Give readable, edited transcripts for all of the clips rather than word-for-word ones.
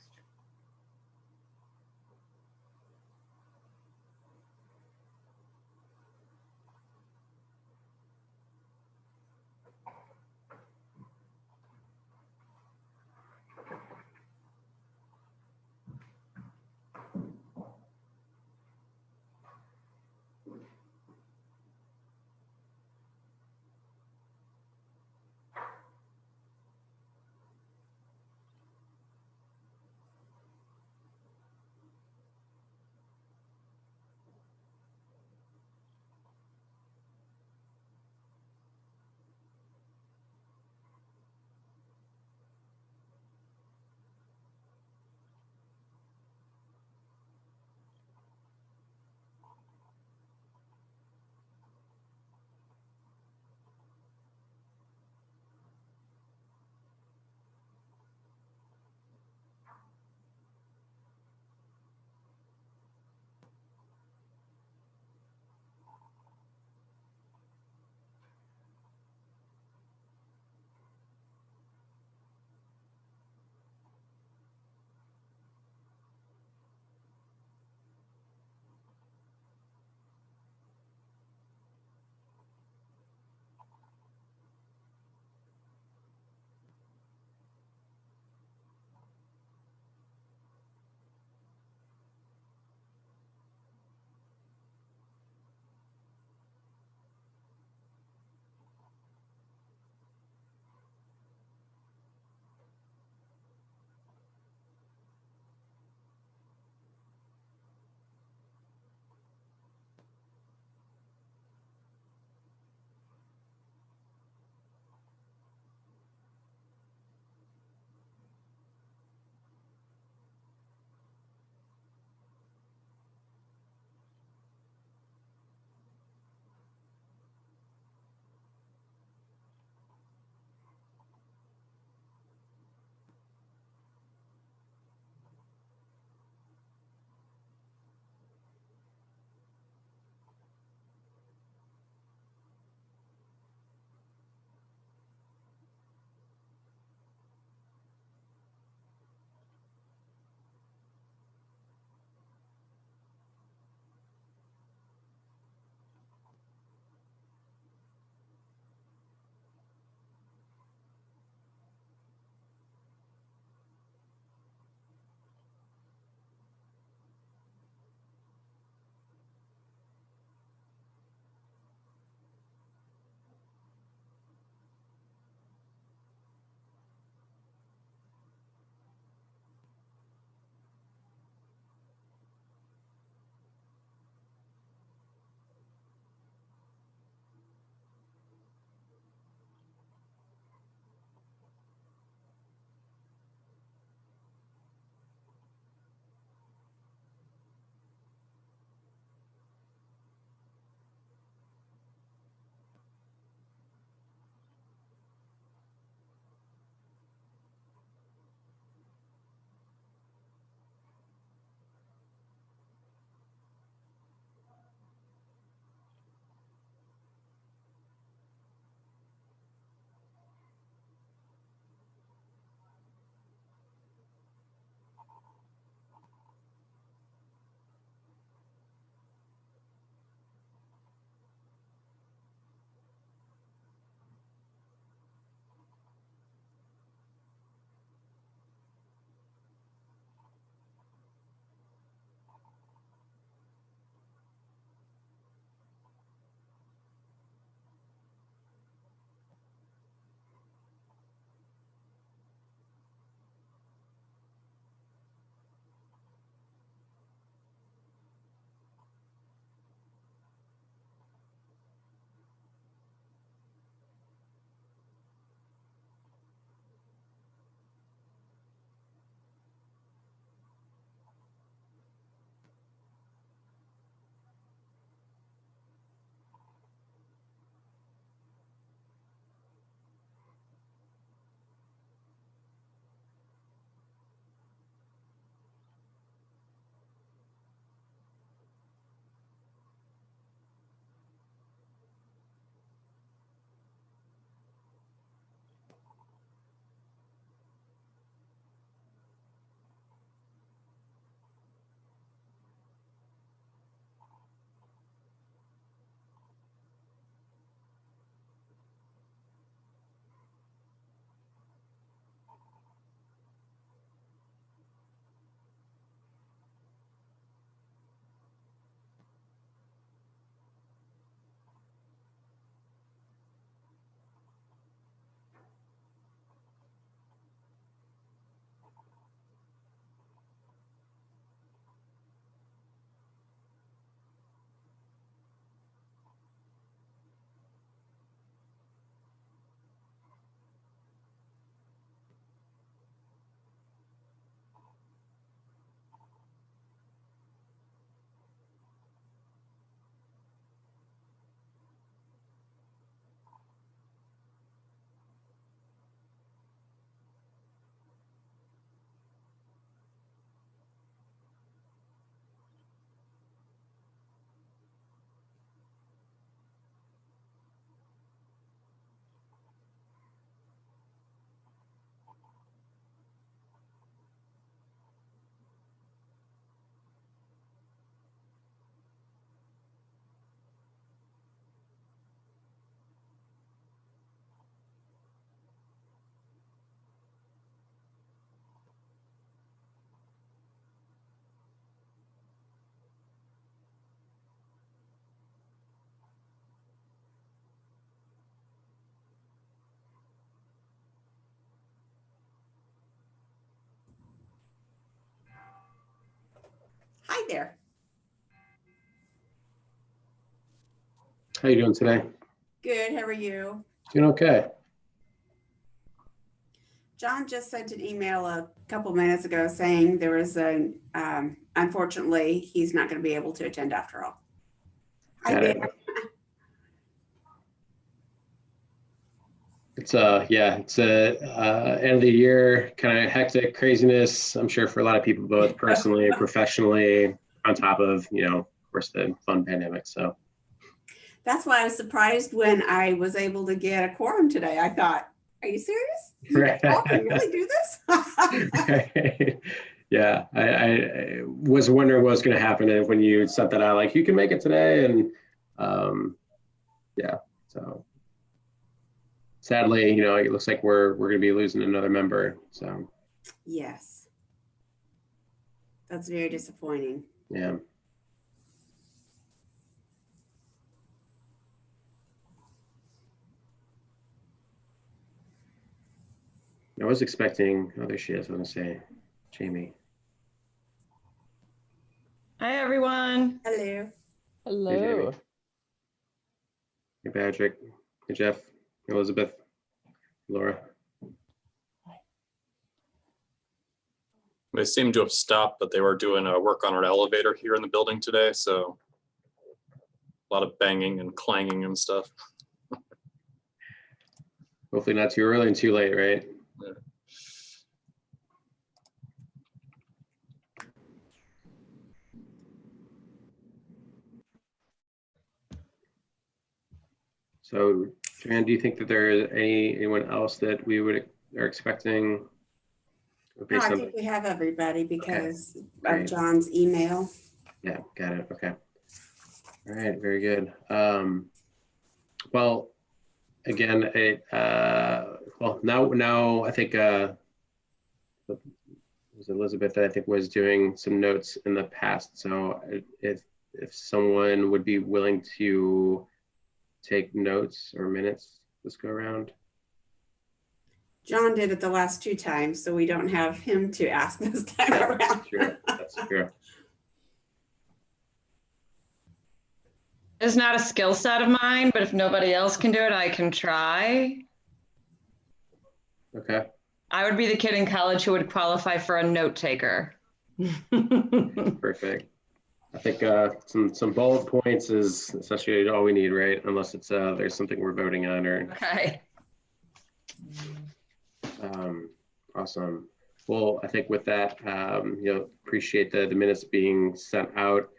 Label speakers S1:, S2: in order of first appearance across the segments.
S1: first. there.
S2: How you doing today?
S1: Good. How are you?
S2: Doing okay.
S1: John just sent an email a couple minutes ago saying there was a, unfortunately, he's not going to be able to attend after all.
S2: Got it. It's end of the year, kind of hectic craziness. I'm sure for a lot of people, both personally and professionally, on top of, of course, the fun pandemic. So
S1: that's why I was surprised when I was able to get a quorum today. I thought, are you serious? You all can really do this?
S2: Right. Yeah, I was wondering what was going to happen, and when you sent that out, like, you can make it today, and yeah, so sadly, it looks like we're going to be losing another member. So
S1: yes, that's very disappointing.
S2: Yeah. I was expecting, oh, there she is, I was going to say, Jamie.
S3: Hi, everyone.
S1: Hello.
S4: Hello.
S2: Hey, Jamie. Hey, Patrick. Hey, Jeff. Elizabeth. Laura.
S5: They seem to have stopped, but they were doing work on an elevator here in the building today, so a lot of banging and clanging and stuff.
S2: Hopefully not too early and too late, right?
S5: Yeah.
S2: So, Joanne, do you think that there is anyone else that we are expecting?
S1: No, I think we have everybody because
S2: Okay.
S1: of John's email.
S2: Yeah, got it. Okay. All right, very good. Well, again, now I think it was Elizabeth that I think was doing some notes in the past. So if someone would be willing to take notes or minutes this go around.
S1: John did it the last 2 times, so we don't have him to ask this time around.
S2: That's true.
S3: It's not a skill set of mine, but if nobody else can do it, I can try.
S2: Okay.
S3: I would be the kid in college who would qualify for a note taker.
S2: Perfect. I think some bullet points is essentially all we need, right? Unless it's there's something we're voting on or.
S3: Okay.
S2: Awesome. Well, I think with that, appreciate the minutes being sent out.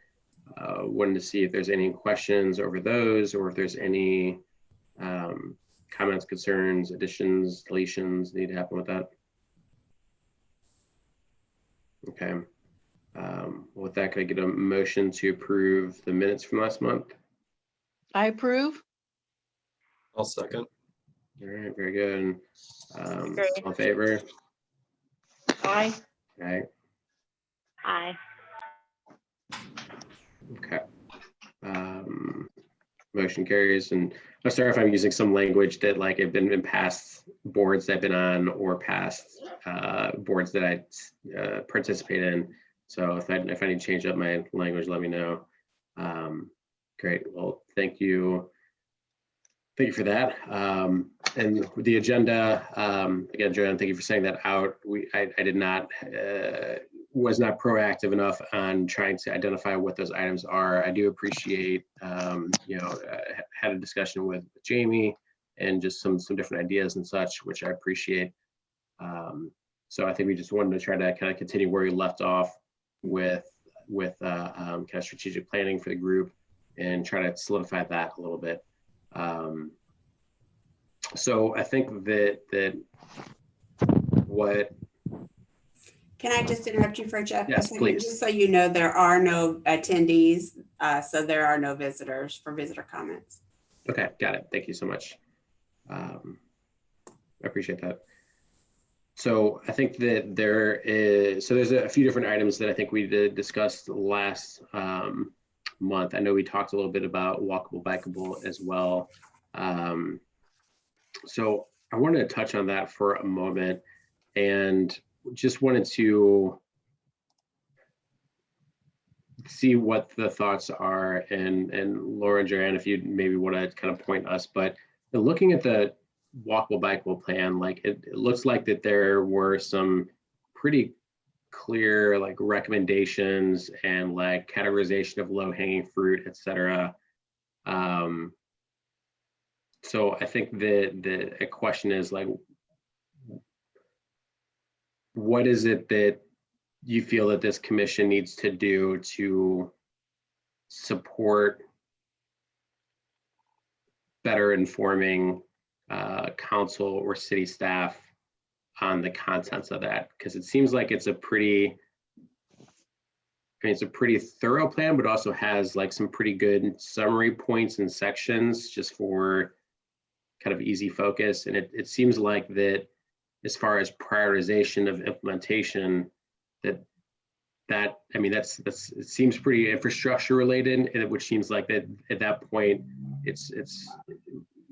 S2: Wanted to see if there's any questions over those, or if there's any comments, concerns, additions, deletions need to happen with that. Okay. With that, could I get a motion to approve the minutes from last month?
S4: I approve.
S5: I'll second.
S2: All right, very good.
S4: Great.
S2: All in favor?
S4: Aye.
S2: Aye.
S6: Aye.
S2: Okay. Motion carries. And I'm sorry if I'm using some language that like have been in past boards that I've been on or past boards that I participate in. So if I need to change up my language, let me know. Great. Well, thank you. Thank you for that. And the agenda, again, Joanne, thank you for saying that out. I did not, was not proactive enough on trying to identify what those items are. I do appreciate, had a discussion with Jamie and just some different ideas and such, which I appreciate. So I think we just wanted to try to kind of continue where we left off with kind of strategic planning for the group and try to solidify that a little bit. So I think that what.
S1: Can I just interrupt you for a second?
S2: Yes, please.
S1: Just so you know, there are no attendees, so there are no visitors for visitor comments.
S2: Okay, got it. Thank you so much. I appreciate that. So I think that there's a few different items that I think we did discuss last month. I know we talked a little bit about walkable, bikeable as well. So I wanted to touch on that for a moment and just wanted to see what the thoughts are, and Laura and Joanne, if you maybe want to kind of point us, but looking at the walkable bikeable plan, like it looks like that there were some pretty clear like recommendations and like categorization of low hanging fruit, et cetera. So I think the question is like, what is it that you feel that this commission needs to do to support better informing council or city staff on the contents of that? Because it seems like it's a pretty, it's a pretty thorough plan, but also has like some pretty good summary points and sections just for kind of easy focus. And it seems like that as far as prioritization of implementation, that I mean, that's it seems pretty infrastructure related, and which seems like that at that point, it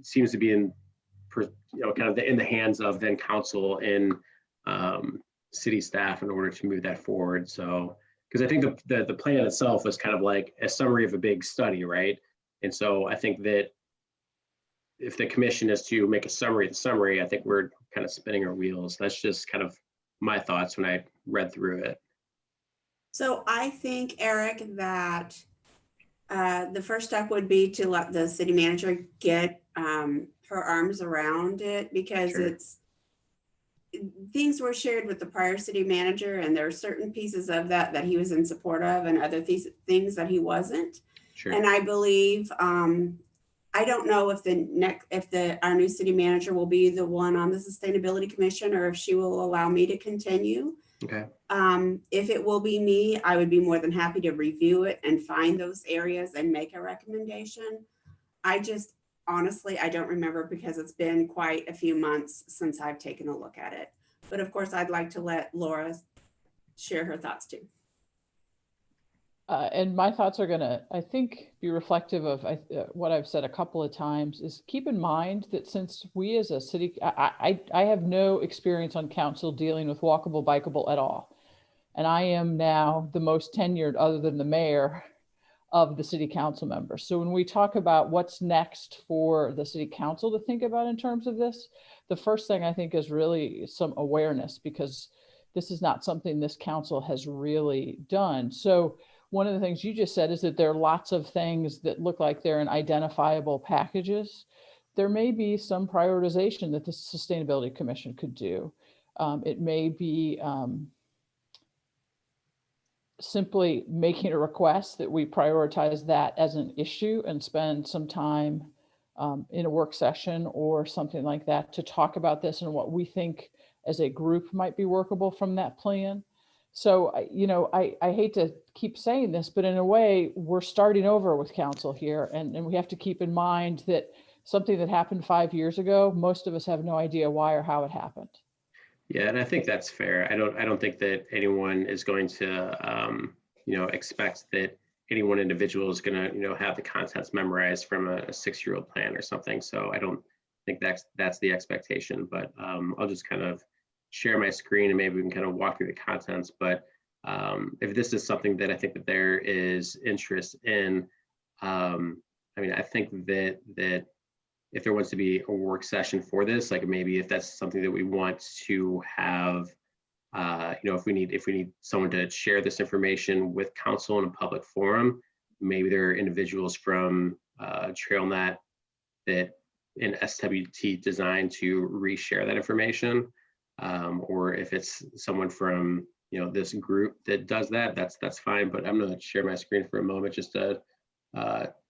S2: seems to be in, you know, kind of in the hands of then council and city staff in order to move that forward. So, because I think the plan itself was kind of like a summary of a big study, right? And so I think that if the commission is to make a summary of the summary, I think we're kind of spinning our wheels. That's just kind of my thoughts when I read through it.
S1: So I think, Eric, that the first step would be to let the city manager get her arms around it, because
S2: Sure.
S1: things were shared with the prior city manager, and there are certain pieces of that he was in support of, and other things that he wasn't.
S2: Sure.
S1: And I believe, I don't know if our new city manager will be the one on the Sustainability Commission, or if she will allow me to continue.
S2: Okay.
S1: If it will be me, I would be more than happy to review it and find those areas and make a recommendation. Honestly, I don't remember, because it's been quite a few months since I've taken a look at it. But of course, I'd like to let Laura share her thoughts too.
S4: And my thoughts are going to, I think, be reflective of what I've said a couple of times, is keep in mind that since we as a city, I have no experience on council dealing with walkable, bikeable at all. And I am now the most tenured, other than the mayor, of the city council members. So when we talk about what's next for the city council to think about in terms of this, the first thing I think is really some awareness, because this is not something this council has really done. So one of the things you just said is that there are lots of things that look like they're in identifiable packages. There may be some prioritization that the Sustainability Commission could do. It may be simply making a request that we prioritize that as an issue and spend some time in a work session or something like that to talk about this and what we think as a group might be workable from that plan. So, you know, I hate to keep saying this, but in a way, we're starting over with council here. And we have to keep in mind that something that happened 5 years ago, most of us have no idea why or how it happened.
S2: Yeah, and I think that's fair. I don't think that anyone is going to, you know, expect that any one individual is going to, you know, have the contents memorized from a 6-year-old plan or something. So I don't think that's the expectation. But I'll just kind of share my screen and maybe we can kind of walk through the contents. But if this is something that I think that there is interest in, I mean, I think that if there wants to be a work session for this, like maybe if that's something that we want to have, you know, if we need someone to share this information with council in a public forum, maybe there are individuals from TrailNet that in SWT designed to reshare that information, or if it's someone from, you know, this group that does that, that's fine. But I'm going to share my screen for a moment just to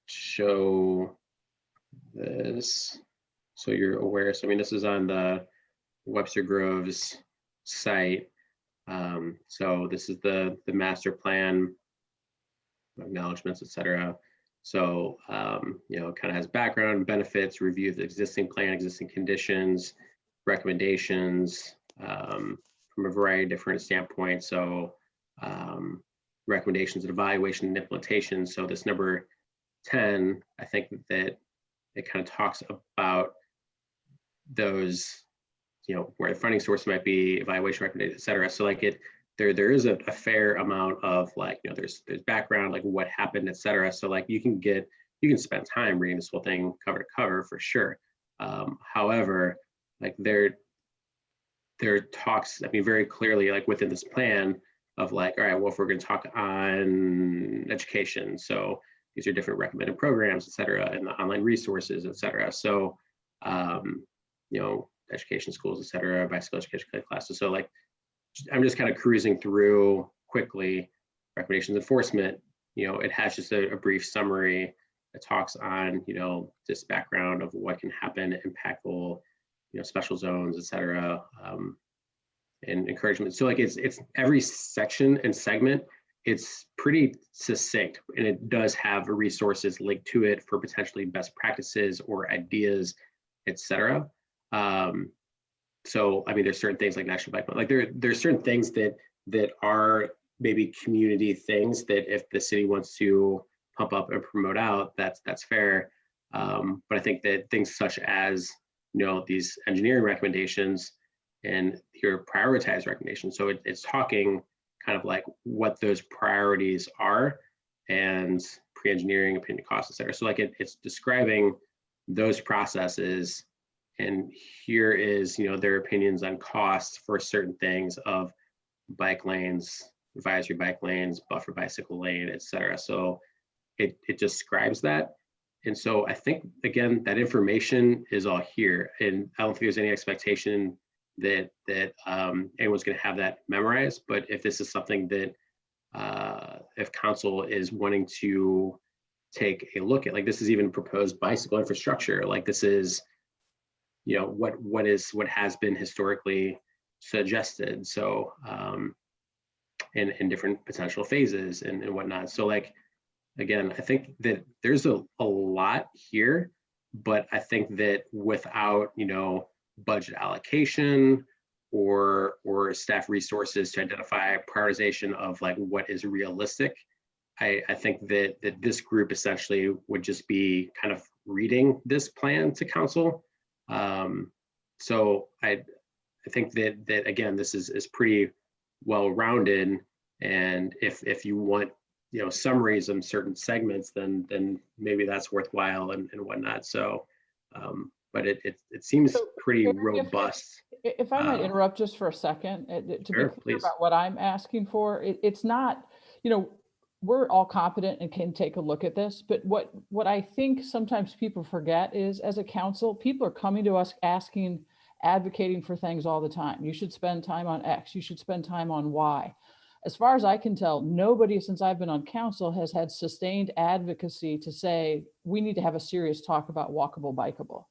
S2: show this so you're aware. So I mean, this is on the Webster Groves site. So this is the master plan, acknowledgements, etc. So you know, it kind of has background, benefits, review of the existing plan, existing conditions, recommendations from a variety of different standpoints. So recommendations and evaluation and implementation. So this number 10, I think that it kind of talks about those, you know, where the funding source might be, evaluation recommendations, et cetera. So like there is a fair amount of like, there's background, like what happened, et cetera. So like you can spend time reading this whole thing cover to cover for sure. However, like there talks, I mean, very clearly, like within this plan of like, all right, well, if we're going to talk on education, so these are different recommended programs, et cetera, and the online resources, et cetera. So, education schools, et cetera, bicycle education classes. So like, I'm just kind of cruising through quickly recommendations enforcement. It has just a brief summary that talks on, this background of what can happen, impactful, special zones, et cetera, and encouragement. So like it's every section and segment, it's pretty succinct, and it does have resources linked to it for potentially best practices or ideas, et cetera. So I mean, there's certain things like National Bike Month, like there's certain things that are maybe community things that if the city wants to pump up and promote out, that's fair. But I think that things such as these engineering recommendations and your prioritized recommendations. So it's talking kind of like what those priorities are and pre-engineering, opinion costs, et cetera. So like it's describing those processes, and here is, their opinions on costs for certain things of bike lanes, advisory bike lanes, buffer bicycle lane, et cetera. So it describes that. And so I think, again, that information is all here. And I don't think there's any expectation that anyone's going to have that memorized. But if this is something that if council is wanting to take a look at, like this is even proposed bicycle infrastructure, like this is, what has been historically suggested. So in different potential phases and whatnot. So like, again, I think that there's a lot here, but I think that without, budget allocation or staff resources to identify prioritization of like what is realistic, I think that this group essentially would just be kind of reading this plan to council. So I think that again, this is pretty well-rounded, and if you want summaries in certain segments, then maybe that's worthwhile and whatnot. So but it seems pretty robust.
S4: If I might interrupt just for a second, to
S2: Sure,
S4: be clear
S2: please.
S4: about what I'm asking for, it's not, we're all competent and can take a look at this, but what I think sometimes people forget is, as a council, people are coming to us advocating for things all the time. You should spend time on X, you should spend time on Y. As far as I can tell, nobody since I've been on council has had sustained advocacy to say, we need to have a serious talk about walkable, bikeable.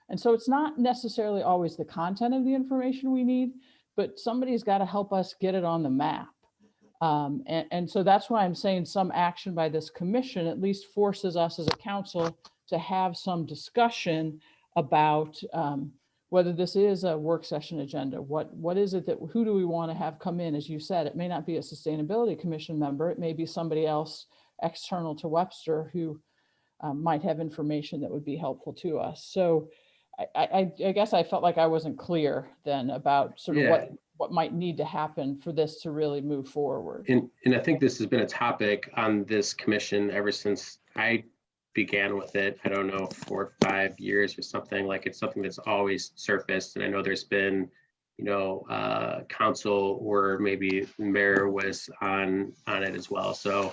S4: And so it's not necessarily always the content of the information we need, but somebody's got to help us get it on the map. And so that's why I'm saying some action by this commission at least forces us as a council to have some discussion about whether this is a work session agenda. What is it who do we want to have come in? As you said, it may not be a sustainability commission member. It may be somebody else external to Webster who might have information that would be helpful to us. So I guess I felt like I wasn't clear then about sort of what might need to happen for this to really move forward.
S2: And I think this has been a topic on this commission ever since I began with it. I don't know, 4 or 5 years or something. Like it's something that's always surfaced. And I know there's been, council or maybe the mayor was on it as well. So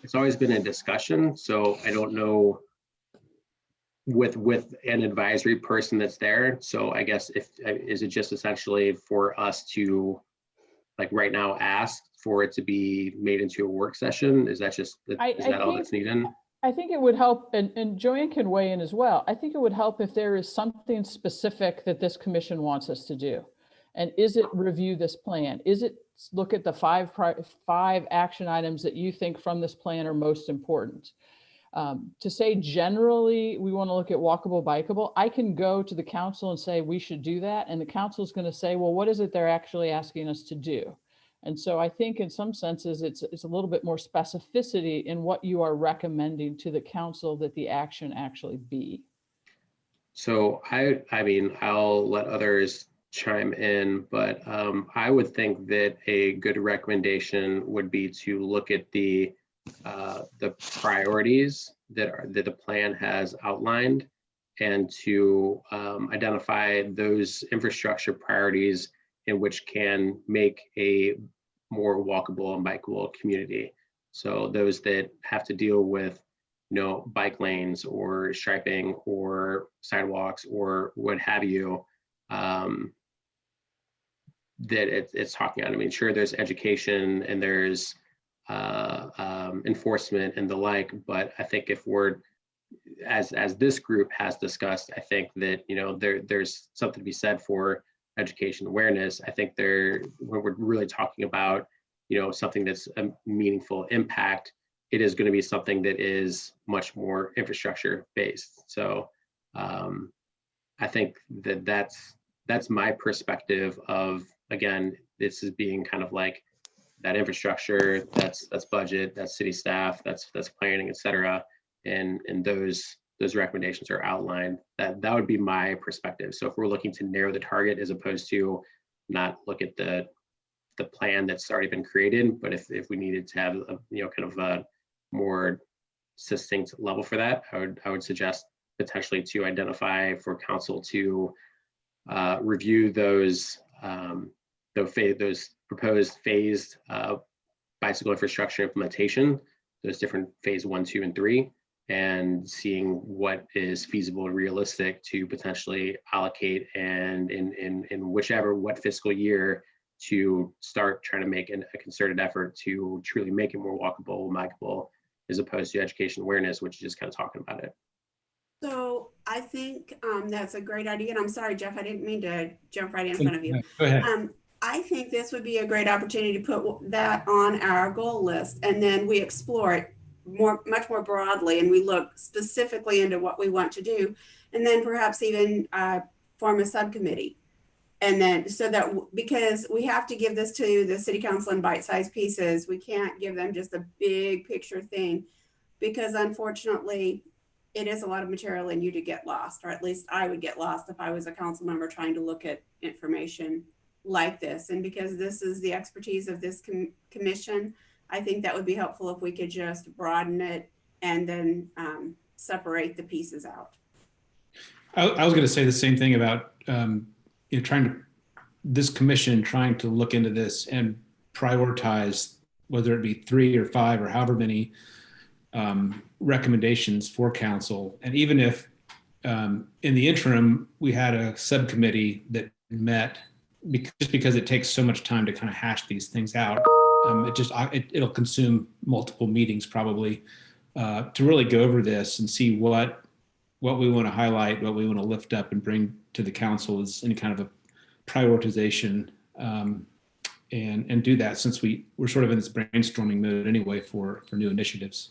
S2: it's always been a discussion. So I don't know with an advisory person that's there. So I guess is it just essentially for us to like right now ask for it to be made into a work session? Is that just, is that all that's needed?
S4: I think it would help, and Joanne can weigh in as well. I think it would help if there is something specific that this commission wants us to do. And is it review this plan? Is it look at the five action items that you think from this plan are most important? To say generally we want to look at walkable, bikeable, I can go to the council and say we should do that. And the council is going to say, well, what is it they're actually asking us to do? And so I think in some senses, it's a little bit more specificity in what you are recommending to the council that the action actually be.
S2: So I mean, I'll let others chime in, but I would think that a good recommendation would be to look at the priorities that the plan has outlined, and to identify those infrastructure priorities in which can make a more walkable and bikeable community. So those that have to deal with, bike lanes or striping or sidewalks or what have you, that it's talking about. I mean, sure, there's education and there's enforcement and the like, but I think if we're, as this group has discussed, I think that, there's something to be said for education awareness. I think when we're really talking about, something that's a meaningful impact, it is going to be something that is much more infrastructure based. So I think that's my perspective of, again, this is being kind of like that infrastructure, that's budget, that's city staff, that's planning, et cetera. And those recommendations are outlined. That would be my perspective. So if we're looking to narrow the target as opposed to not look at the plan that's already been created, but if we needed to have a, kind of a more succinct level for that, I would suggest potentially to identify for council to review those proposed phased bicycle infrastructure implementation, those different phase 1, 2, and 3, and seeing what is feasible and realistic to potentially allocate, and in what fiscal year to start trying to make a concerted effort to truly make it more walkable, bikeable, as opposed to education awareness, which is just kind of talking about it.
S1: So I think that's a great idea. And I'm sorry, Jeff, I didn't mean to jump right in front of you.
S7: Go ahead.
S1: I think this would be a great opportunity to put that on our goal list, and then we explore it much more broadly, and we look specifically into what we want to do, and then perhaps even form a subcommittee. And then because we have to give this to the city council in bite-sized pieces, we can't give them just a big picture thing, because unfortunately it is a lot of material and you to get lost, or at least I would get lost if I was a council member trying to look at information like this. And because this is the expertise of this commission, I think that would be helpful if we could just broaden it and then separate the pieces out.
S7: I was going to say the same thing about this commission trying to look into this and prioritize, whether it be 3 or 5 or however many recommendations for council. And even if in the interim we had a subcommittee that met, because it takes so much time to kind of hash these things out, it'll consume multiple meetings probably to really go over this and see what we want to highlight, what we want to lift up and bring to the council as any kind of a prioritization, and do that, since we're sort of in this brainstorming mode anyway for new initiatives.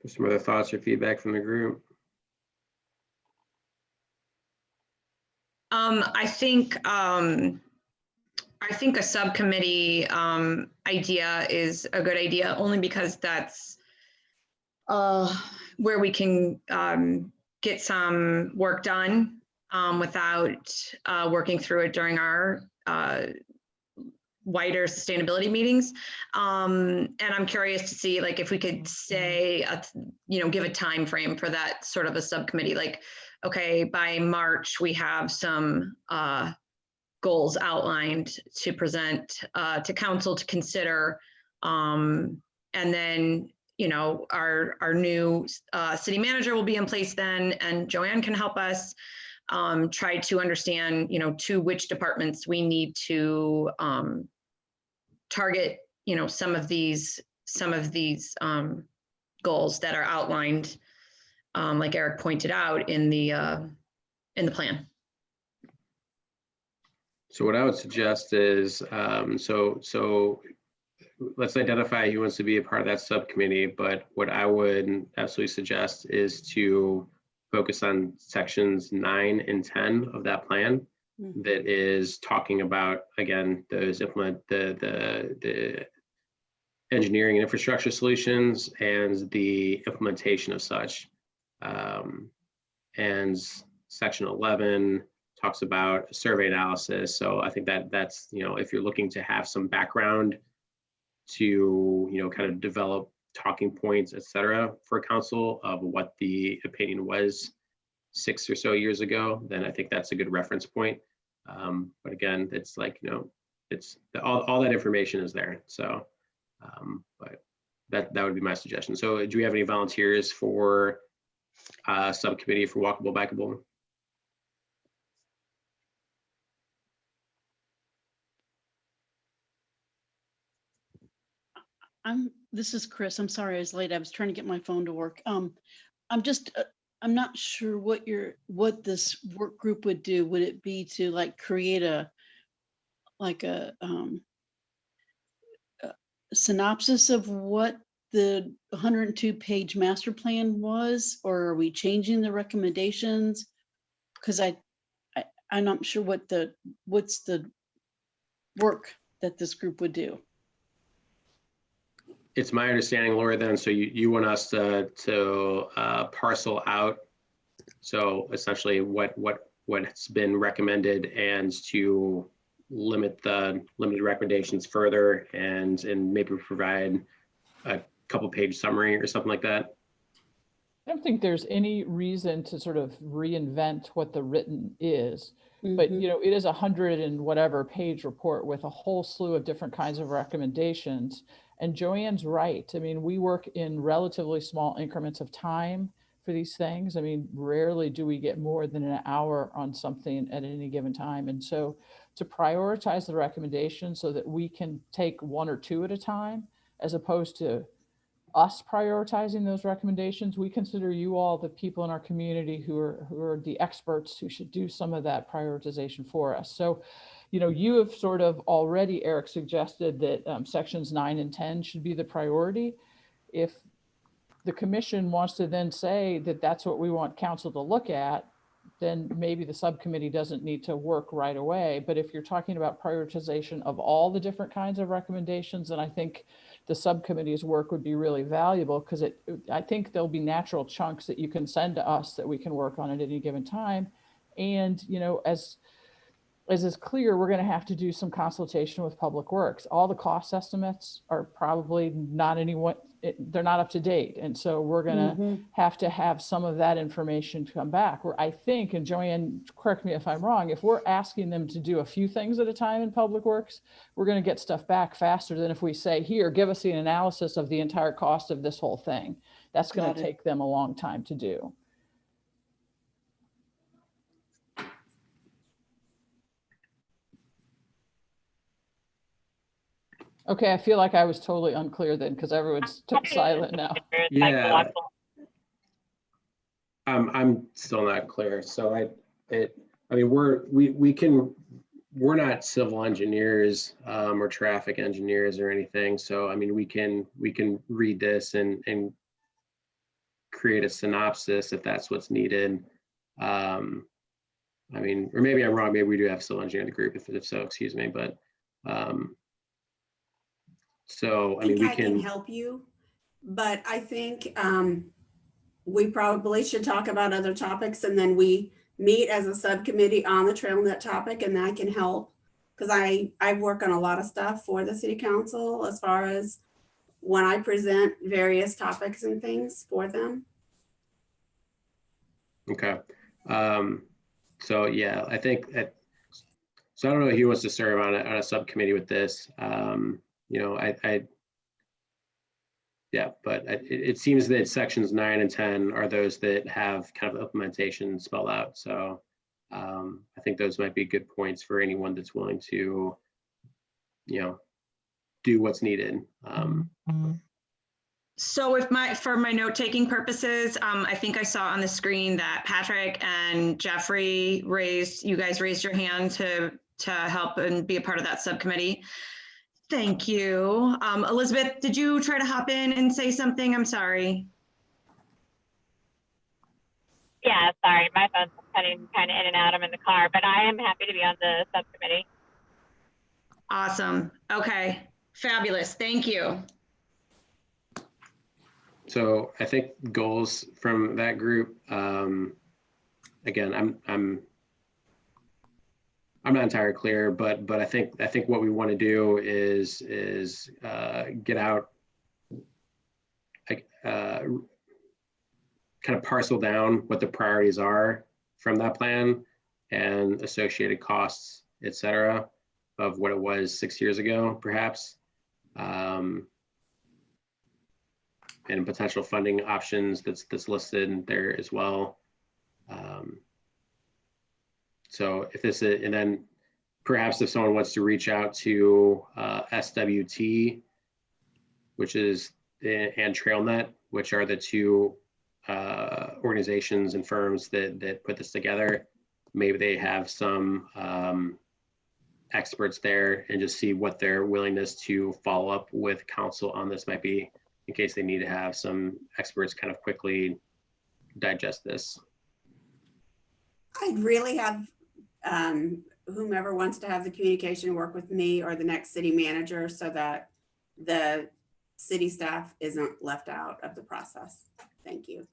S2: Some other thoughts or feedback from the group?
S3: I think a subcommittee idea is a good idea, only because that's where we can get some work done without working through it during our wider sustainability meetings. And I'm curious to see, like, if we could say, give a time frame for that sort of a subcommittee, like, okay, by March, we have some goals outlined to present to council to consider. And then, our new city manager will be in place then, and Joanne can help us try to understand, to which departments we need to target, some of these goals that are outlined, like Eric pointed out in the plan.
S2: So what I would suggest is, so let's identify who wants to be a part of that subcommittee, but what I would absolutely suggest is to focus on sections 9 and 10 of that plan. that is talking about, again, those the engineering and infrastructure solutions and the implementation of such. And section 11 talks about survey analysis. So I think that's, if you're looking to have some background to, kind of develop talking points, et cetera, for council of what the opinion was 6 or so years ago, then I think that's a good reference point. But again, it's like, it's all that information is there. So, but that would be my suggestion. So do we have any volunteers for subcommittee for walkable, bikeable?
S8: This is Chris. I'm sorry I was late. I was trying to get my phone to work. I'm not sure what this work group would do. Would it be to like create a synopsis of what the 102-page master plan was, or are we changing the recommendations? Because I'm not sure what's the work that this group would do.
S2: It's my understanding, Laura, then, so you want us to parcel out, so essentially what's been recommended, and to limit the limited recommendations further, and maybe provide a couple page summary or something like that.
S4: I don't think there's any reason to sort of reinvent what the written is, but it is 100 and whatever page report with a whole slew of different kinds of recommendations. And Joanne's right. I mean, we work in relatively small increments of time for these things. I mean, rarely do we get more than an hour on something at any given time. And so to prioritize the recommendations so that we can take one or two at a time, as opposed to us prioritizing those recommendations, we consider you all the people in our community who are the experts who should do some of that prioritization for us. So, you have sort of already, Eric, suggested that sections 9 and 10 should be the priority. If the commission wants to then say that that's what we want council to look at, then maybe the subcommittee doesn't need to work right away. But if you're talking about prioritization of all the different kinds of recommendations, then I think the subcommittee's work would be really valuable, because I think there'll be natural chunks that you can send to us that we can work on at any given time. And, as is clear, we're going to have to do some consultation with Public Works. All the cost estimates are probably they're not up to date. And so we're going to have some of that information to come back. Where I think, and Joanne, correct me if I'm wrong, if we're asking them to do a few things at a time in Public Works, we're going to get stuff back faster than if we say, here, give us the analysis of the entire cost of this whole thing. That's going to take them a long time to do. Okay, I feel like I was totally unclear then, because everyone's silent now.
S2: Yeah. I'm still not clear. So I mean, we're not civil engineers or traffic engineers or anything. So I mean, we can read this and create a synopsis if that's what's needed. I mean, or maybe I'm wrong. Maybe we do have civil engineer in the group. If so, excuse me. But so I mean,
S1: I can help you, but I think we probably should talk about other topics, and then we meet as a subcommittee on the trail net topic, and I can help, because I work on a lot of stuff for the city council as far as when I present various topics and things for them.
S2: Okay. So yeah, I think so I don't know if he wants to serve on a subcommittee with this. Yeah, but it seems that sections 9 and 10 are those that have kind of implementation spelled out. So I think those might be good points for anyone that's willing to, do what's needed.
S3: So for my note-taking purposes, I think I saw on the screen that Patrick and Jeffrey you guys raised your hand to help and be a part of that subcommittee. Thank you. Elizabeth, did you try to hop in and say something? I'm sorry.
S6: Yeah, sorry, my phone's cutting kind of in and out. I'm in the car, but I am happy to be on the subcommittee.
S3: Awesome. Okay, fabulous. Thank you.
S2: So I think goals from that group, again, I'm not entirely clear, but I think what we want to do is get out, like, kind of parcel down what the priorities are from that plan and associated costs, et cetera, of what it was 6 years ago, perhaps. And potential funding options that's listed there as well. So if this is, and then perhaps if someone wants to reach out to SWT, which is, and TrailNet, which are the two organizations and firms that put this together, maybe they have some experts there, and just see what their willingness to follow up with council on this might be, in case they need to have some experts kind of quickly digest this.
S1: I'd really have whomever wants to have the communication work with me or the next city manager so that the city staff isn't left out of the process. Thank you.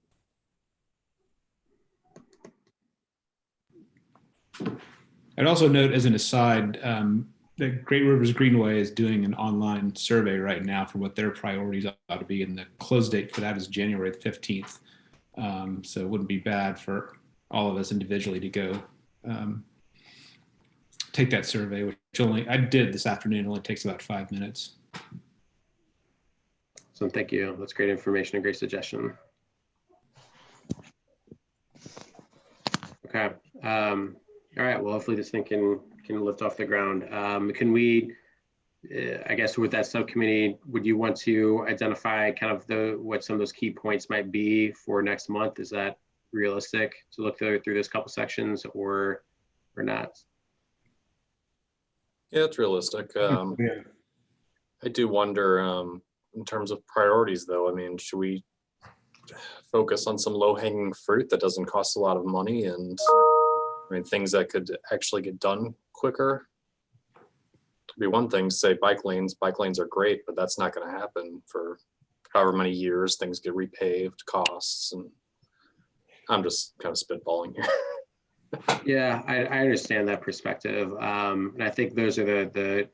S7: I'd also note as an aside, that Great Rivers Greenway is doing an online survey right now for what their priorities ought to be, and the close date for that is January 15th. So it wouldn't be bad for all of us individually to go take that survey, which I did this afternoon. It only takes about 5 minutes.
S2: So thank you. That's great information, a great suggestion. Okay. All right. Well, hopefully this thing can lift off the ground. Can we, I guess with that subcommittee, would you want to identify kind of what some of those key points might be for next month? Is that realistic to look through those couple sections or not?
S5: Yeah, it's realistic. I do wonder, in terms of priorities though, I mean, should we focus on some low hanging fruit that doesn't cost a lot of money, and I mean, things that could actually get done quicker? It'd be one thing to say bike lanes are great, but that's not going to happen for however many years things get repaved, costs, and I'm just kind of spitballing here.
S2: Yeah, I understand that perspective. And I think those are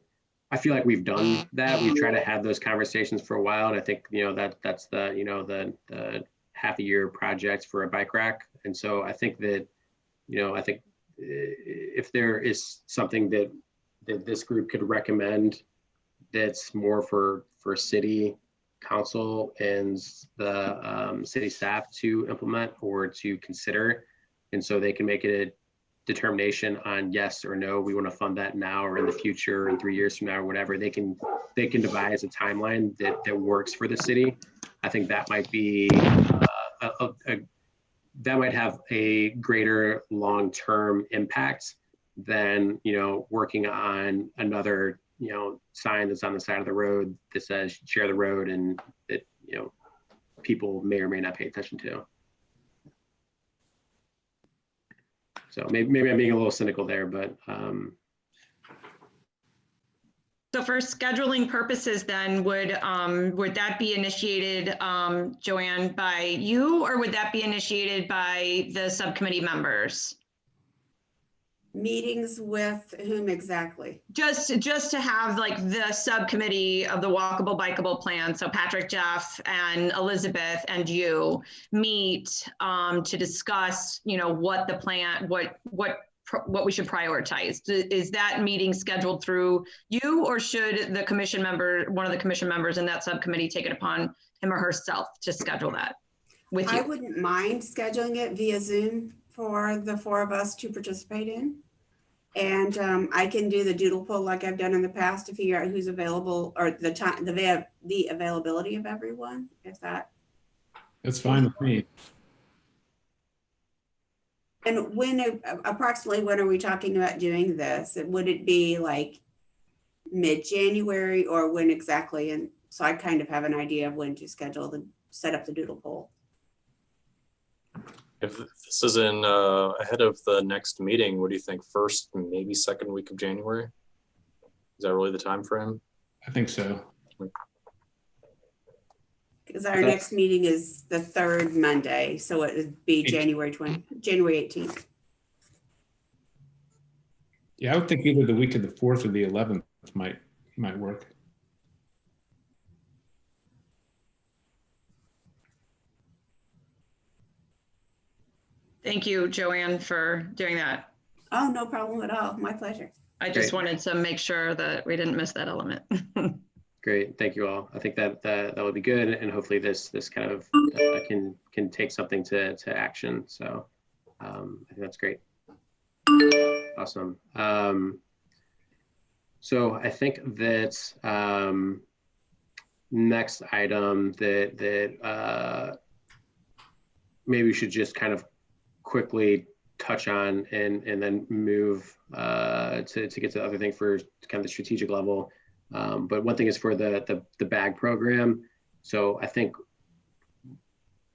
S2: I feel like we've done that. We've tried to have those conversations for a while. And I think, that's the half a year project for a bike rack. And so I think that, I think if there is something that this group could recommend that's more for city council and the city staff to implement or to consider, and so they can make it a determination on yes or no, we want to fund that now or in the future, and 3 years from now or whatever, they can devise a timeline that works for the city. I think that might be that might have a greater long-term impact than working on another sign that's on the side of the road that says share the road, and that people may or may not pay attention to. So maybe I'm being a little cynical there, but
S3: So for scheduling purposes, then would that be initiated, Joanne, by you, or would that be initiated by the subcommittee members?
S1: Meetings with whom exactly?
S3: Just to have like the subcommittee of the walkable, bikeable plan. So Patrick, Jeff, and Elizabeth and you meet to discuss, what the plan, what we should prioritize. Is that meeting scheduled through you, or should the commission member, one of the commission members in that subcommittee, take it upon him or herself to schedule that with you?
S1: I wouldn't mind scheduling it via Zoom for the four of us to participate in. And I can do the doodle poll like I've done in the past to figure out who's available, or the time, the availability of everyone, if that.
S7: That's fine with me.
S1: And approximately when are we talking about doing this? Would it be like mid-January, or when exactly? And so I kind of have an idea of when to set up the doodle poll.
S5: If this is in ahead of the next meeting, what do you think? First, maybe second week of January? Is that really the time frame?
S7: I think so.
S1: Because our next meeting is the third Monday, so it would be January 18th.
S7: Yeah, I would think either the week of the 4th or the 11th might work.
S3: Thank you, Joanne, for doing that.
S1: Oh, no problem at all. My pleasure.
S3: I just
S2: Great.
S3: wanted to make sure that we didn't miss that element.
S2: Great, thank you all. I think that would be good, and hopefully this kind of can take something to action. So I think that's great. Awesome. So I think that next item that maybe we should just kind of quickly touch on and then move to get to the other thing for kind of the strategic level. But one thing is for the bag program. So I think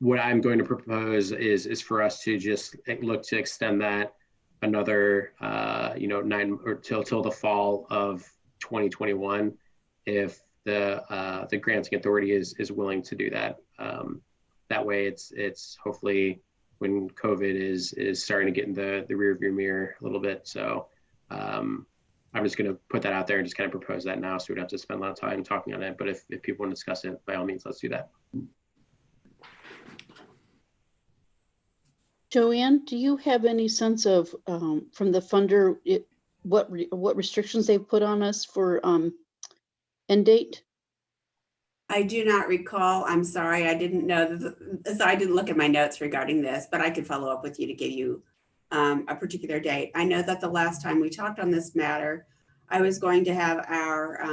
S2: what I'm going to propose is for us to just look to extend that another 9 or till the fall of 2021, if the granting authority is willing to do that. That way it's hopefully when COVID is starting to get in the rear view mirror a little bit. So I'm just going to put that out there and just kind of propose that now, so we don't have to spend a lot of time talking on it. But if people want to discuss it, by all means, let's do that.
S8: Joanne, do you have any sense of, from the funder, what restrictions they've put on us for end date?
S1: I do not recall. I'm sorry. I didn't know. So I didn't look at my notes regarding this, but I could follow up with you to give you a particular date. I know that the last time we talked on this matter, I was going to have our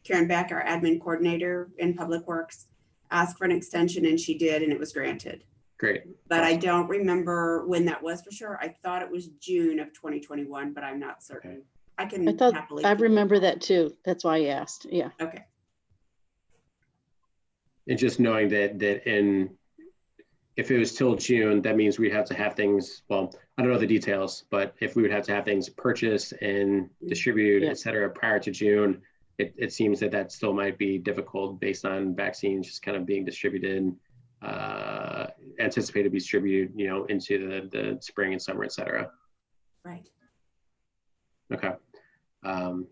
S1: Karen Beck, our admin coordinator in Public Works, ask for an extension, and she did, and it was granted.
S2: Great.
S1: But I don't remember when that was for sure. I thought it was June of 2021, but I'm not certain.
S2: Okay.
S1: I can
S8: I thought,
S1: happily.
S8: I remember that too. That's why I asked. Yeah.
S1: Okay.
S2: And just knowing that if it was till June, that means we'd have to have things, well, I don't know the details, but if we would have to have things purchased and distributed, et cetera, prior to June, it seems that still might be difficult based on vaccines just kind of being distributed, anticipated to be distributed, into the spring and summer, et cetera.
S1: Right.
S2: Okay.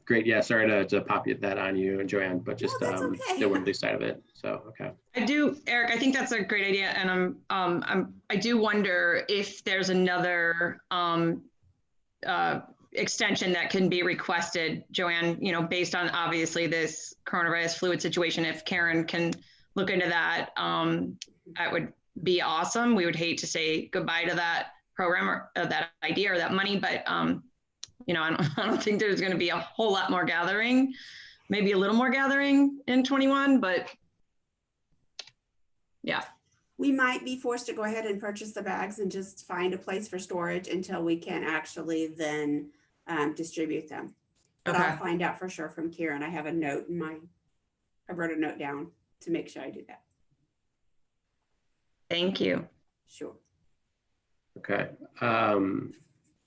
S2: Great. Yeah. Sorry to pop that on you, Joanne, but just
S1: that's okay.
S2: the Wembley side of it. So, okay.
S3: I do, Eric, I think that's a great idea. And I do wonder if there's another extension that can be requested, Joanne, based on obviously this coronavirus fluid situation. If Karen can look into that, that would be awesome. We would hate to say goodbye to that program or that idea or that money, but I don't think there's going to be a whole lot more gathering, maybe a little more gathering in 21, but yeah.
S1: We might be forced to go ahead and purchase the bags and just find a place for storage until we can actually then distribute them. But
S3: Okay.
S1: I'll find out for sure from Karen. I have a note I wrote a note down to make sure I do that.
S3: Thank you.
S1: Sure.
S2: Okay.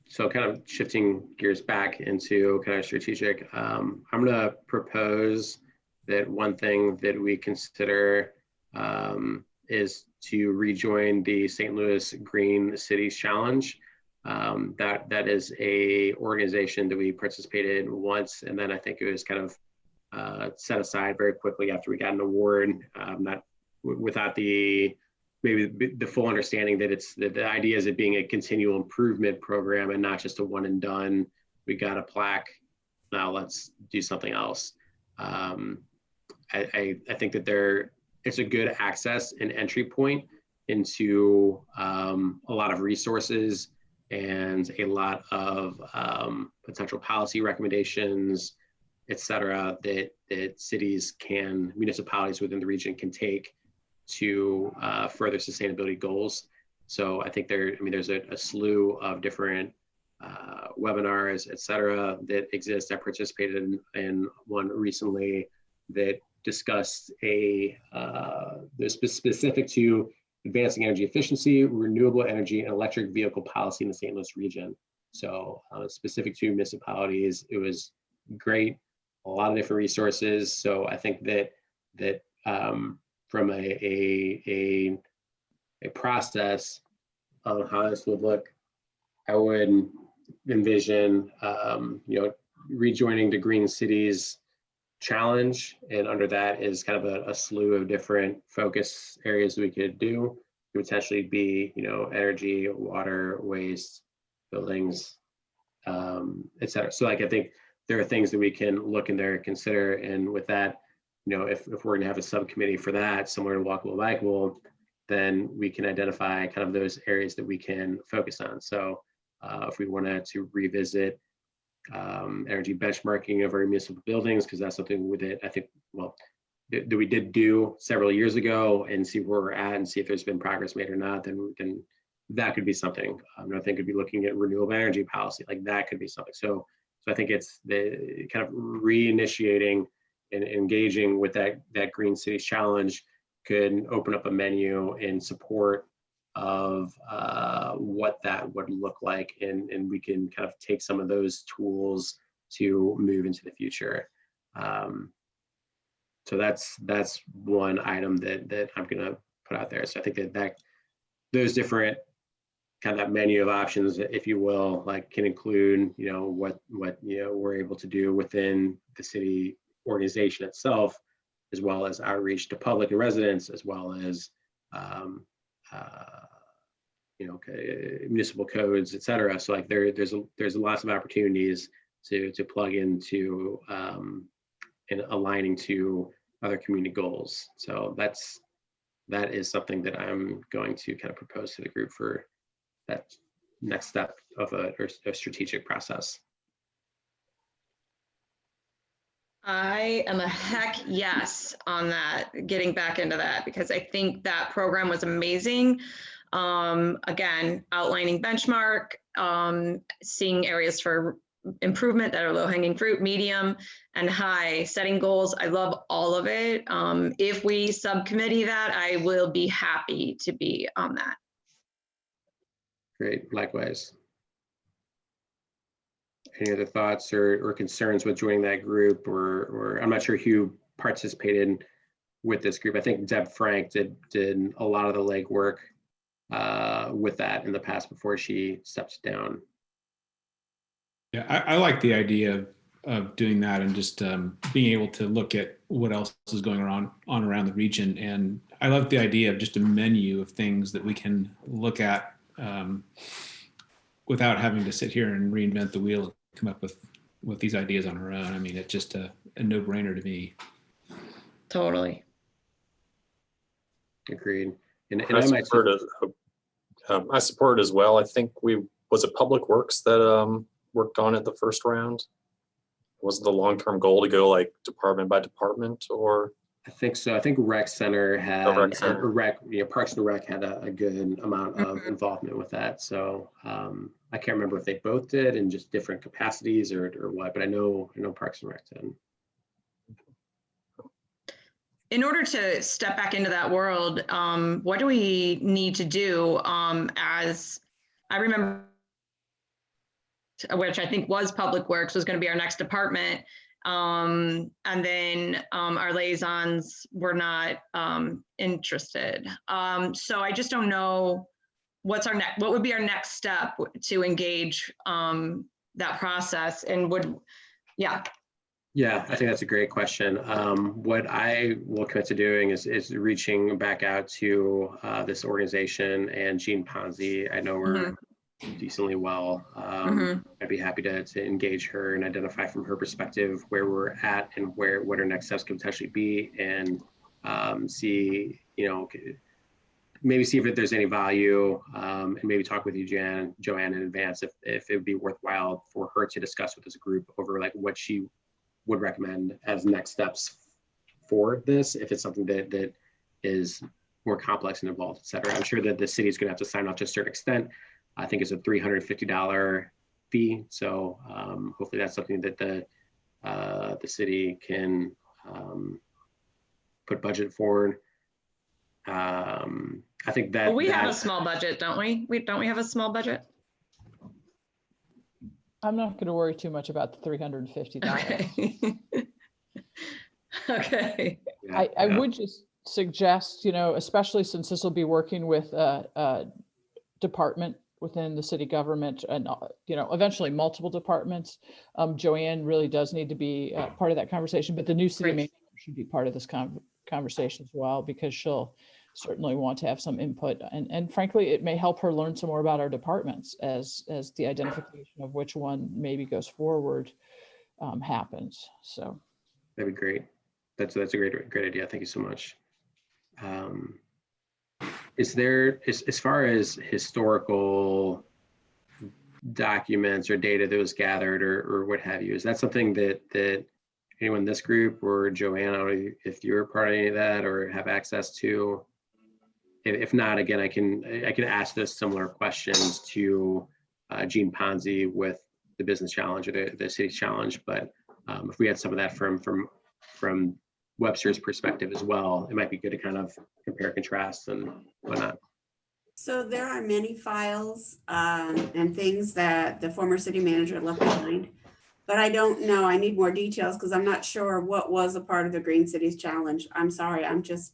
S2: So kind of shifting gears back into kind of strategic, I'm going to propose that one thing that we consider is to rejoin the St. Louis Green Cities Challenge. That is a organization that we participated in once, and then I think it was kind of set aside very quickly after we got an award, not without maybe the full understanding that the idea is it being a continual improvement program and not just a one and done. We got a plaque, now let's do something else. I think that it's a good access and entry point into a lot of resources and a lot of potential policy recommendations, et cetera, that municipalities within the region can take to further sustainability goals. So I think there's a slew of different webinars, et cetera, that exist. I participated in one recently that discussed specific to advancing energy efficiency, renewable energy, and electric vehicle policy in the St. Louis region. So specific to municipalities, it was great, a lot of different resources. So I think that from a process of how this would look, I would envision, rejoining the Green Cities Challenge, and under that is kind of a slew of different focus areas we could do. It would potentially be, energy, water, waste, buildings, et cetera. So like, I think there are things that we can look in there and consider. And with that, if we're gonna have a subcommittee for that, similar to Walkable Bikeable, then we can identify kind of those areas that we can focus on. So if we wanted to revisit energy benchmarking of our municipal buildings, because that's something with it, I think, well, that we did do several years ago, and see where we're at and see if there's been progress made or not, then that could be something. I think could be looking at renewable energy policy, like that could be something. So I think it's the kind of reinitiating and engaging with that Green Cities Challenge could open up a menu in support of what that would look like, and we can kind of take some of those tools to move into the future. So that's one item that I'm gonna put out there. So I think that those different kind of that menu of options, if you will, like can include, what we're able to do within the city organization itself, as well as outreach to public and residents, as well as municipal codes, et cetera. So like there's lots of opportunities to plug into and aligning to other community goals. So that is something that I'm going to kind of propose to the group for that next step of a strategic process.
S3: I am a heck yes on that, getting back into that, because I think that program was amazing. Again, outlining benchmark, seeing areas for improvement that are low hanging fruit, medium and high, setting goals. I love all of it. If we subcommittee that, I will be happy to be on that.
S2: Great, likewise. Any other thoughts or concerns with joining that group, or I'm not sure who participated with this group. I think Deb Frank did a lot of the legwork with that in the past before she stepped down.
S7: Yeah, I like the idea of doing that and just being able to look at what else is going on around the region. And I love the idea of just a menu of things that we can look at without having to sit here and reinvent the wheel and come up with these ideas on our own. I mean, it's just a no-brainer to me.
S3: Totally.
S2: Agreed. And
S5: I support it. I support it as well. I think was it Public Works that worked on it the first round? Was the long-term goal to go like department by department, or?
S2: I think so. I think Rec Center had Parks and Rec had a good amount of involvement with that. So I can't remember if they both did in just different capacities or what, but I know Parks and Rec did.
S3: In order to step back into that world, what do we need to do? As I remember, which I think was Public Works, was going to be our next department. And then our liaisons were not interested. So I just don't know what would be our next step to engage that process, and
S2: Yeah, I think that's a great question. What I will commit to doing is reaching back out to this organization and Jean Ponzi. I know we're decently well. I'd be happy to engage her and identify from her perspective where we're at and what our next steps could potentially be, and see, maybe see if there's any value, and maybe talk with you, Joanne, in advance if it would be worthwhile for her to discuss with this group over like what she would recommend as next steps for this, if it's something that is more complex and involved, et cetera. I'm sure that the city is going to have to sign off to a certain extent. I think it's a $350 fee. So hopefully that's something that the city can put budget forward. I think that.
S3: Well, we have a
S2: that's-
S3: small budget, don't we? Don't we have a small budget?
S4: I'm not going to worry too much about the $350.
S3: Okay. Okay.
S2: yeah,
S4: I
S2: yeah.
S4: would just suggest, especially since this will be working with a department within the city government and, eventually multiple departments. Joanne really does need to be part of that conversation, but the new city
S3: Great.
S4: manager should be part of this conversation as well, because she'll certainly want to have some input. And frankly, it may help her learn some more about our departments as the identification of which one maybe goes forward happens. So.
S2: That'd be great. That's a great idea. Thank you so much. Is there, as far as historical documents or data that was gathered or what have you, is that something that anyone in this group or Joanne, I don't know if you're part of any of that or have access to? If not, again, I can ask those similar questions to Gene Ponzi with the business challenge or the city challenge. But if we had some of that from Webster's perspective as well, it might be good to kind of compare, contrast, and whatnot.
S1: So there are many files and things that the former city manager left behind, but I don't know. I need more details because I'm not sure what was a part of the Green Cities Challenge. I'm sorry, I'm just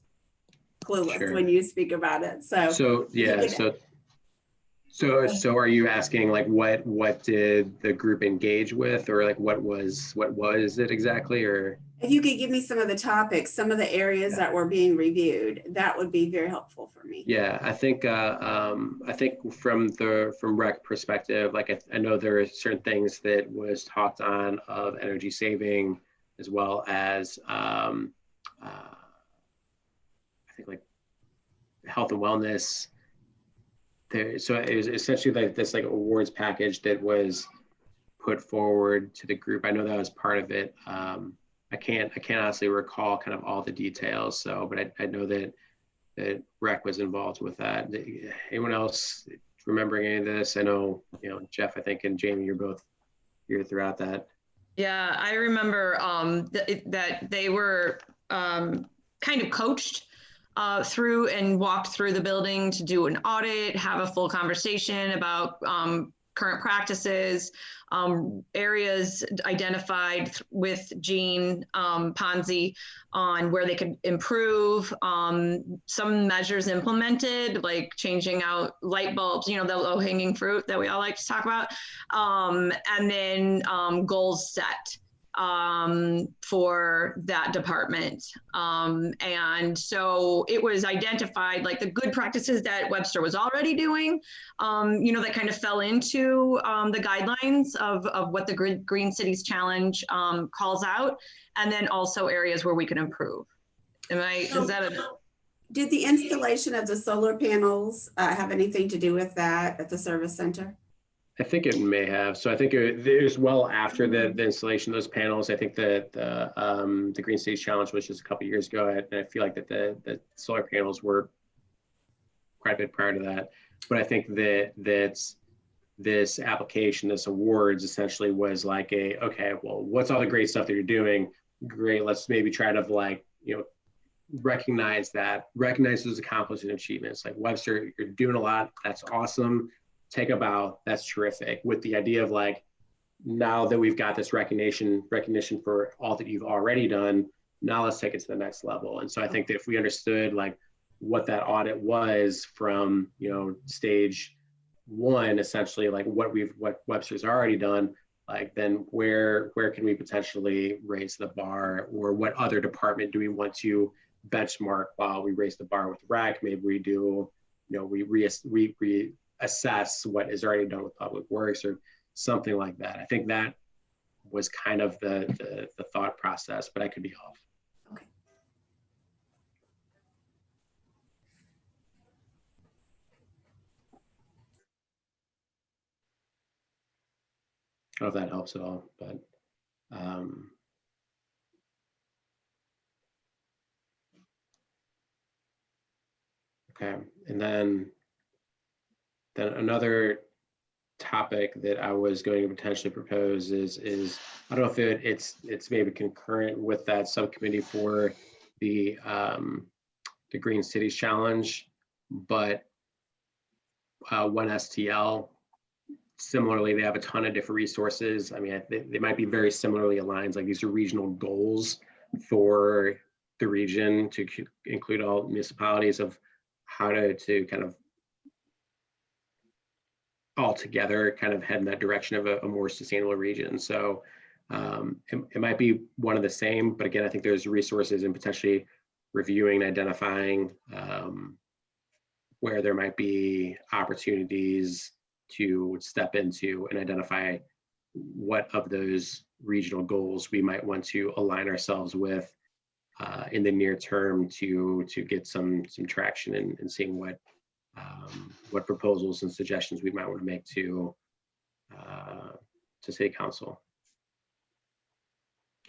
S1: clueless
S2: Sure.
S1: when you speak about it.
S2: So yeah, so are you asking like what did the group engage with, or like what was it exactly, or?
S1: If you could give me some of the topics, some of the areas that were being reviewed, that would be very helpful for me.
S2: Yeah, I think from rec perspective, like I know there are certain things that was talked on of energy saving, as well as I think like health and wellness. So it was essentially like this like awards package that was put forward to the group. I know that was part of it. I can't honestly recall kind of all the details. So, but I know that rec was involved with that. Anyone else remembering any of this? I know, Jeff, I think, and Jamie, you're both here throughout that.
S3: Yeah, I remember that they were kind of coached through and walked through the building to do an audit, have a full conversation about current practices, areas identified with Gene Ponzi on where they could improve, some measures implemented, like changing out light bulbs, the low-hanging fruit that we all like to talk about, and then goals set for that department. And so it was identified like the good practices that Webster was already doing, that kind of fell into the guidelines of what the Green Cities Challenge calls out, and then also areas where we can improve.
S1: Did the installation of the solar panels have anything to do with that at the service center?
S2: I think it may have. So I think it was well after the installation of those panels. I think that the Green Cities Challenge was just a couple of years ago, and I feel like that the solar panels were quite a bit prior to that. But I think that this application, this awards, essentially was like okay, well, what's all the great stuff that you're doing? Great, let's maybe try to recognize those accomplishments and achievements. Like, Webster, you're doing a lot. That's awesome. Take a bow. That's terrific. With the idea of like, now that we've got this recognition for all that you've already done, now let's take it to the next level. And so I think that if we understood like what that audit was from, stage one, essentially like what Webster's already done, like then where can we potentially raise the bar, or what other department do we want to benchmark while we raise the bar with rec? Maybe we do, we reassess what is already done with public works or something like that. I think that was kind of the thought process, but I could be off.
S1: Okay.
S2: I don't know if that helps at all, but okay. And then another topic that I was going to potentially propose is I don't know if it's maybe concurrent with that subcommittee for the Green Cities Challenge, but One STL, similarly, they have a ton of different resources. I mean, they might be very similarly aligned. Like these are regional goals for the region to include all municipalities of how to kind of all together kind of head in that direction of a more sustainable region. So it might be one of the same, but again, I think there's resources and potentially reviewing and identifying where there might be opportunities to step into and identify what of those regional goals we might want to align ourselves with in the near term to get some traction and seeing what proposals and suggestions we might want to make to City Council.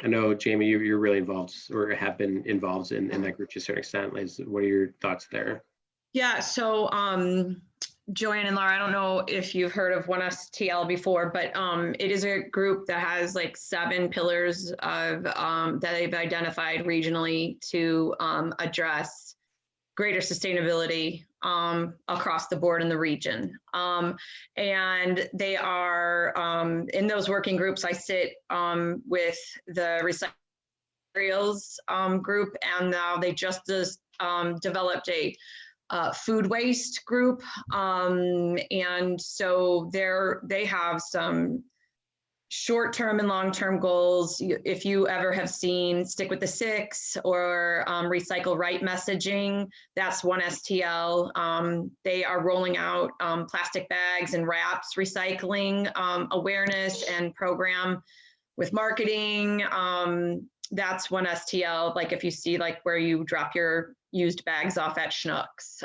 S2: I know, Jamie, you're really involved or have been involved in that group to a certain extent. Liz, what are your thoughts there?
S3: Yeah, so Joanne and Laura, I don't know if you've heard of One STL before, but it is a group that has like 7 pillars of that they've identified regionally to address greater sustainability across the board in the region. And they are in those working groups. I sit with the recycling materials group, and now they just developed a food waste group. And so they have some short-term and long-term goals. If you ever have seen Stick with the Six or Recycle Right messaging, that's One STL. They are rolling out plastic bags and wraps recycling awareness and program with marketing. That's One STL. Like if you see like where you drop your used bags off at Schnucks.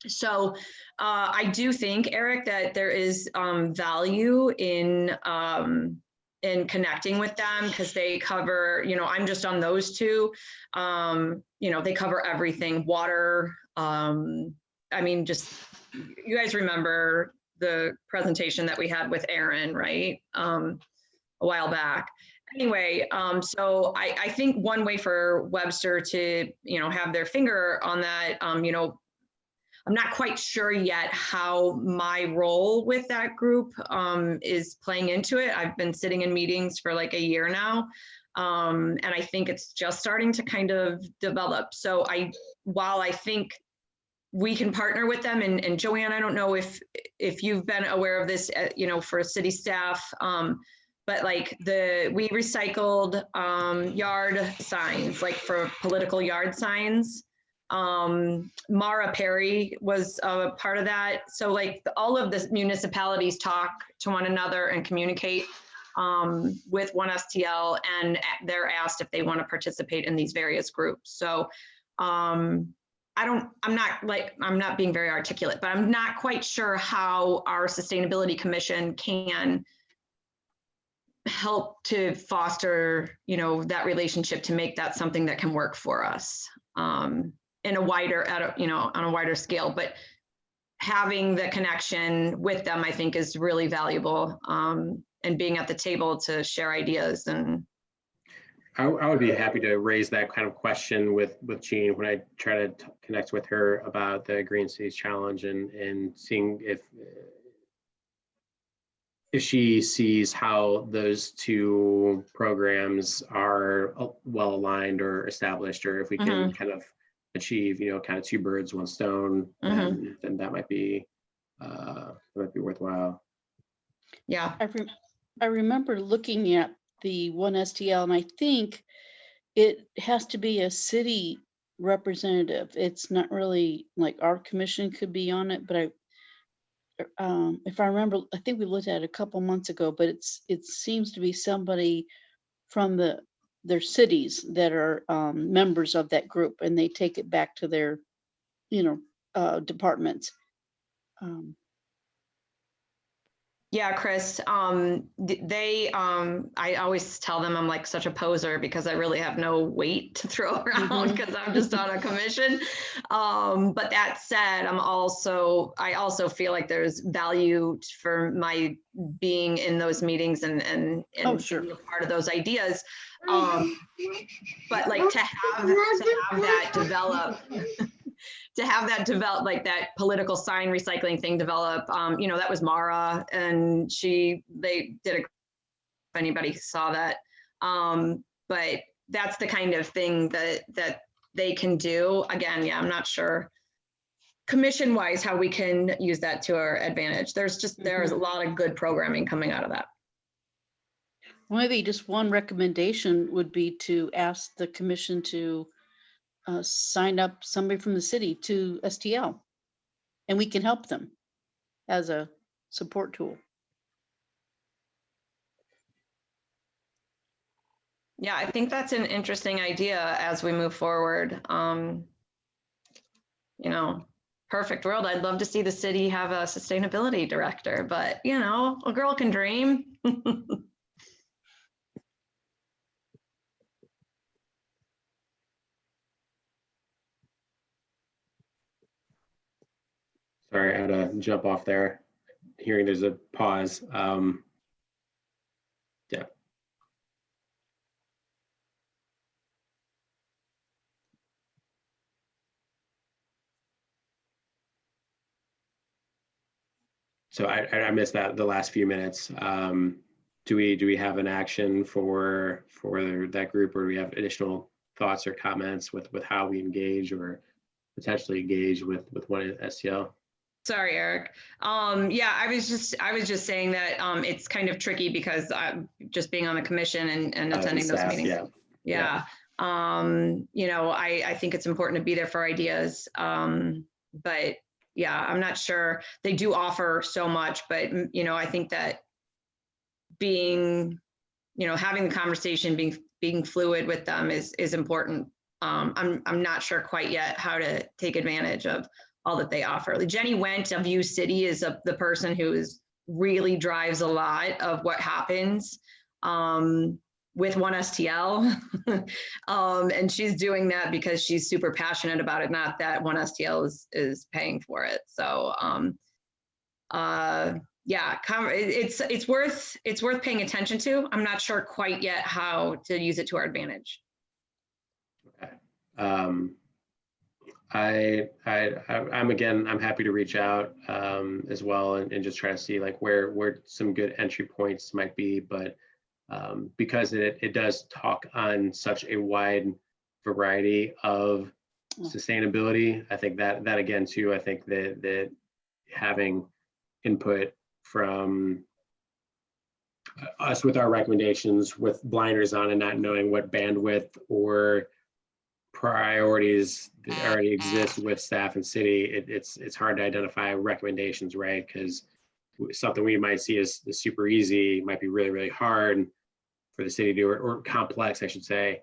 S3: So I do think, Eric, that there is value in connecting with them because they cover, I'm just on those 2. They cover everything, water. I mean, just you guys remember the presentation that we had with Aaron, right? A while back. Anyway, so I think one way for Webster to, have their finger on that, I'm not quite sure yet how my role with that group is playing into it. I've been sitting in meetings for like a year now, and I think it's just starting to kind of develop. So while I think we can partner with them, and Joanne, I don't know if you've been aware of this, for city staff, but like we recycled yard signs, like for political yard signs. Mara Perry was a part of that. So like all of the municipalities talk to one another and communicate with One STL, and they're asked if they want to participate in these various groups. So I'm not being very articulate, but I'm not quite sure how our Sustainability Commission can help to foster, that relationship to make that something that can work for us. In a wider, on a wider scale, but having the connection with them, I think, is really valuable, and being at the table to share ideas. And
S2: I would be happy to raise that kind of question with Jean when I try to connect with her about the Green Cities Challenge and seeing if she sees how those 2 programs are well aligned or established, or if we can kind of achieve, kind of 2 birds, 1 stone, then that might be worthwhile.
S3: Yeah.
S8: I remember looking at the One STL, and I think it has to be a city representative. It's not really like our commission could be on it, but if I remember, I think we looked at it a couple months ago, but it seems to be somebody from their cities that are members of that group, and they take it back to their, departments.
S3: Yeah, Chris, I always tell them I'm like such a poser because I really have no weight to throw around because I'm just on a commission. But that said, I also feel like there's value for my being in those meetings and
S8: Sure.
S3: being a part of those ideas. But like to have that develop to have that develop, like that political sign recycling thing develop. You know, that was Mara, and they did if anybody saw that. But that's the kind of thing that they can do. Again, yeah, I'm not sure commission wise how we can use that to our advantage. There's a lot of good programming coming out of that.
S8: Maybe just one recommendation would be to ask the commission to sign up somebody from the city to STL, and we can help them as a support tool.
S3: Yeah, I think that's an interesting idea as we move forward. You know, perfect world. I'd love to see the city have a sustainability director, but you know, a girl can dream.
S2: Sorry, I had to jump off there. Hearing there's a pause. Yeah. So I missed the last few minutes. Do we have an action for that group, or do we have additional thoughts or comments with how we engage or potentially engage with one STL?
S3: Sorry, Eric. Yeah, I was just saying that it's kind of tricky because I'm just being on the commission and attending those
S2: Staff,
S3: meetings.
S2: Yeah.
S3: You know, I think it's important to be there for ideas. But yeah, I'm not sure. They do offer so much, but you know, I think that being, you know, having the conversation, being fluid with them is important. I'm not sure quite yet how to take advantage of all that they offer. Like Jenny Wendt of U City is the person who really drives a lot of what happens with One STL. And she's doing that because she's super passionate about it, not that One STL is paying for it. So yeah, it's worth paying attention to. I'm not sure quite yet how to use it to our advantage.
S2: Okay. I'm happy to reach out as well and just try to see like where some good entry points might be, but because it does talk on such a wide variety of sustainability, I think that again too, I think that having input from us with our recommendations with blinders on and not knowing what bandwidth or priorities that already exist with staff and city, it's hard to identify recommendations, right? Because something we might see as super easy might be really, really hard for the city to do, or complex, I should say.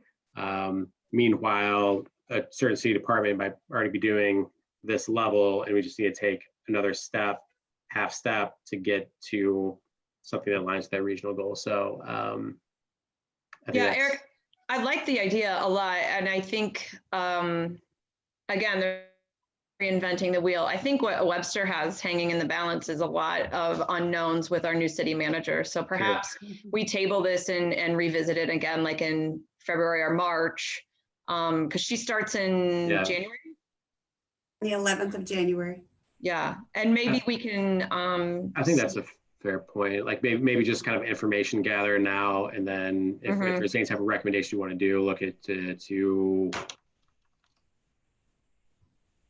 S2: Meanwhile, a certain city department might already be doing this level, and we just need to take another step, half step to get to something that aligns with that regional goal. So I think
S3: yeah, Eric, I like the idea a lot. And I think, again, they're reinventing the wheel. I think what Webster has hanging in the balance is a lot of unknowns with our new city manager. So perhaps we table this and revisit it again, like in February or March, because she starts in January.
S1: The 11th of January.
S3: Yeah, and maybe we can.
S2: I think that's a fair point. Like maybe just kind of information gather now, and then if there's any type of recommendation you want to do, look at to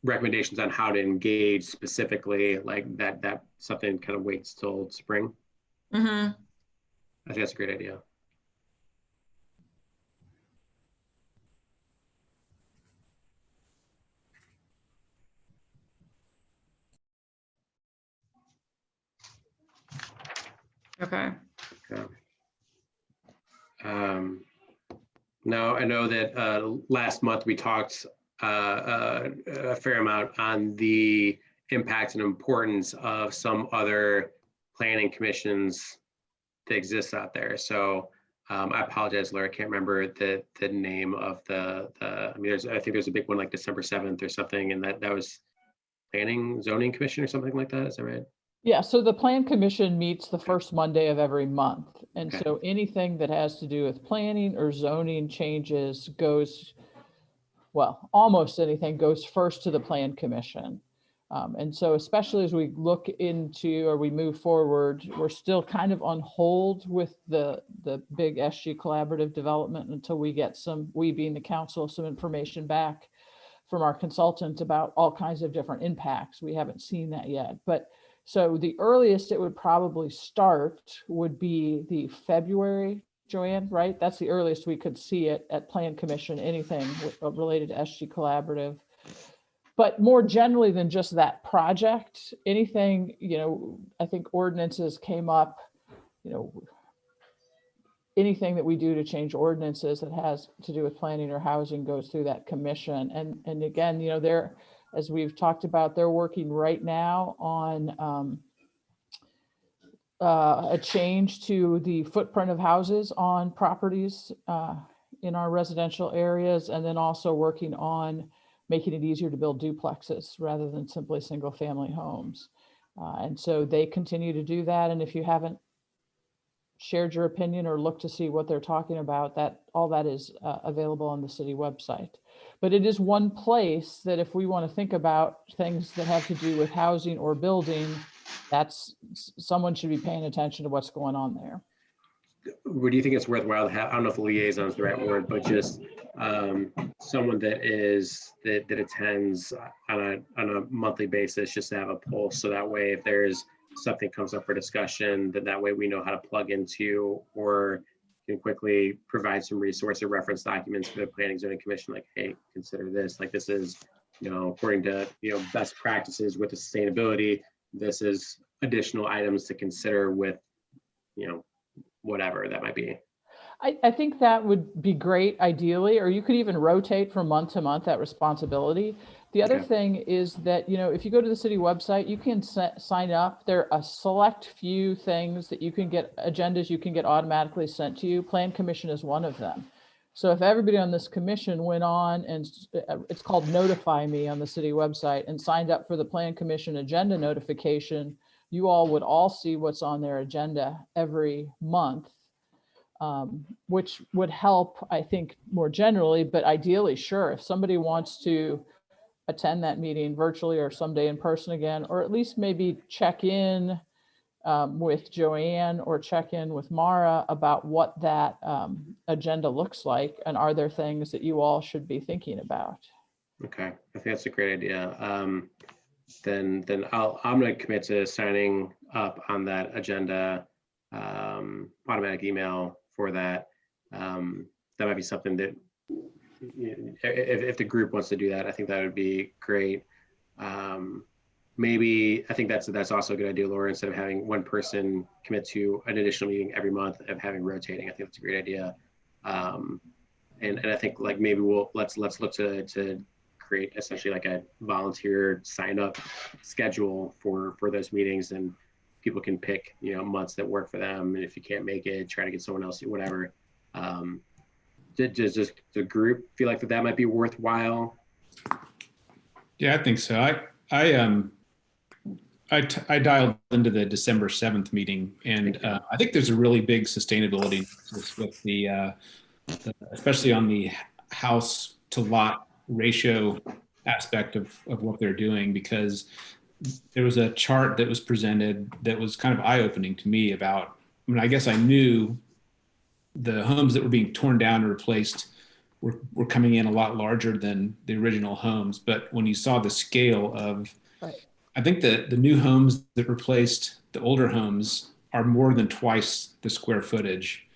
S2: recommendations on how to engage specifically, like that something kind of waits till spring. I think that's a great idea.
S3: Okay.
S2: Now I know that last month we talked a fair amount on the impact and importance of some other planning commissions that exist out there. So I apologize, Laura, I can't remember the name of I mean, I think there's a big one like December 7th or something, and that was Planning Zoning Commission or something like that. Is that right?
S4: Yeah, so the Plan Commission meets the first Monday of every month. And
S2: Okay.
S4: so anything that has to do with planning or zoning changes goes well, almost anything goes first to the Plan Commission. And so especially as we look into, or we move forward, we're still kind of on hold with the big SG collaborative development until we get we being the council, some information back from our consultant about all kinds of different impacts. We haven't seen that yet. But so the earliest it would probably start would be the February, Joanne, right? That's the earliest we could see it at Plan Commission, anything related to SG collaborative. But more generally than just that project, anything, I think ordinances came up, anything that we do to change ordinances that has to do with planning or housing goes through that commission. And again, they're, as we've talked about, they're working right now on a change to the footprint of houses on properties in our residential areas, and then also working on making it easier to build duplexes rather than simply single family homes. And so they continue to do that. And if you haven't shared your opinion or looked to see what they're talking about, that all that is available on the city website. But it is one place that if we want to think about things that have to do with housing or building, that's someone should be paying attention to what's going on there.
S2: Would you think it's worthwhile to have, I don't know if liaison is the right word, but just someone that attends on a monthly basis, just to have a pulse, so that way if there's something comes up for discussion, that way we know how to plug into, or can quickly provide some resource or reference documents for the Planning Zoning Commission, like, hey, consider this, like this is, according to, best practices with the sustainability, this is additional items to consider with, whatever that might be.
S4: I think that would be great ideally, or you could even rotate from month to month that responsibility. The other thing is that, if you go to the city website, you can sign up. There are a select few things that you can get, agendas you can get automatically sent to you. Plan Commission is one of them. So if everybody on this commission went on, and it's called Notify Me on the city website, and signed up for the Plan Commission agenda notification, you all would all see what's on their agenda every month, which would help, I think, more generally, but ideally, sure, if somebody wants to attend that meeting virtually or someday in person again, or at least maybe check in with Joanne or check in with Mara about what that agenda looks like, and are there things that you all should be thinking about?
S2: Okay, I think that's a great idea. Then I'm going to commit to signing up on that agenda, automatic email for that. That might be something that, if the group wants to do that, I think that would be great. Maybe I think that's also a good idea, Laura. Instead of having one person commit to an additional meeting every month, of having rotating, I think that's a great idea. And I think like maybe let's look to create essentially like a volunteer sign up schedule for those meetings, and people can pick months that work for them, and if you can't make it, try to get someone else, whatever. Does the group feel like that might be worthwhile?
S7: Yeah, I think so. I dialed into the December 7th meeting, and I think there's a really big sustainability with the especially on the house to lot ratio aspect of what they're doing, because there was a chart that was presented that was kind of eye-opening to me about, I guess I knew the homes that were being torn down and replaced were coming in a lot larger than the original homes. But when you saw the scale of,
S4: right.
S7: I think the new homes that replaced the older homes are more than twice the square footage.